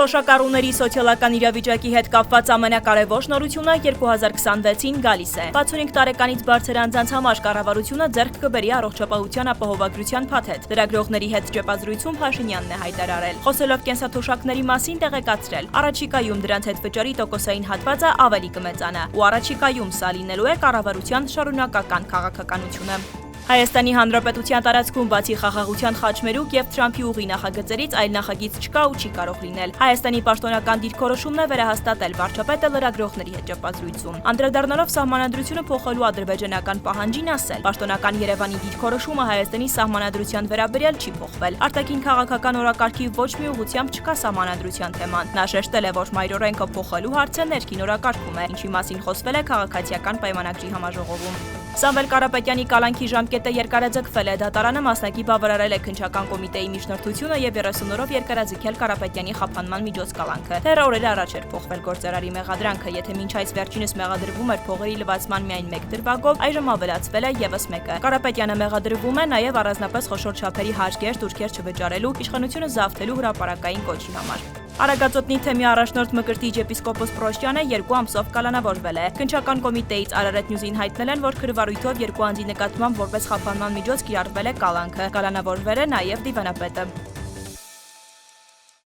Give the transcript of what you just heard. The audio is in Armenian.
Թոշակառուների սոցիալական իրավիճակի հետ կապված ամենակարևոր նորությունը 2026-ին գալիս է։ 65 տարեկանից բարձր անձանց համար կառավարությունը ձեռք կբերի առողջապահության ապահովագրության փաթեթ։ Լրագրողների հետ ճեպազրույցում Փաշինյանն է հայտարարել։ Խոսելով կենսաթոշակների մասին տեղեկացրել, առաջիկայում դրանց հետ վճարի տոկոսային հատվածը ավելի կմեծանա, ու առաջիկայում սա լինելու է կառավարության շարունակական քաղաքականությունը։ Հայաստանի Հանրապետության տարածքում բացի խաղաղության խաչմերուկ եւ Թրամփի ուղի նախագծերից այլ նախագիծ չկա ու չի կարող լինել։ Հայաստանի պաշտոնական դիրքորոշումն է վերահաստատել վարչապետը լրագրողների հետ ճեպազրույցում։ Անդրադառնալով սահմանադրությունը փոխելու ադրբեջանական պահանջին ասել, պաշտոնական Երևանի դիրքորոշումը Հայաստանի սահմանադրության վերաբերյալ չի փոխվել։ Արտաքին քաղաքական օրակարգի ոչ մի ուղղությամբ չկա սահմանադրության թեման։ Նա շեշտել է, որ մայրօրենքը փոխելու հարցը ներքին օրակարգում է, ինչի մասին խոսվել է քաղաքացիական պայմանագրի համաժողովում։ Սամվել Կարապետյանի կալանքի ժամկետը երկարաձգվել է, դատարանը մասնակի բավարարել է քննչական կոմիտեի միջնորդությունը եւ 30 օրով երկարաձգել Կարապետյանի խափանման միջոց կալանքը։ Դեռ օրեր առաջ էր փոխվել գործարարի մեղադրանքը, եթե մինչ այս վերջինս մեղադրվում էր փողերի լվացման միայն 1 դրվագով, այժմ ավելացվել է եւս մեկը։ Կարապետյանը մեղադրվում է նաեւ առանձնապես խոշոր չափերի հաշգեր դուրքեր չվճարելու, իշխանությունը զավթելու հրապարակային կոչի համար։ Արագածոտնի թեմի առաջնորդ Մկրտիչ եպիսկոպոս Պրոշյանը 2 ամսով կալանավորվել է։ Քննչական կոմիտեից Արարատ Նյուզին հայտնել են, որ քրվարույթով 2 անձի նկատմամբ որպես խափանման միջոց կիրառվել է կալանքը։ Կալանավորվել է նաև դիվանապետը։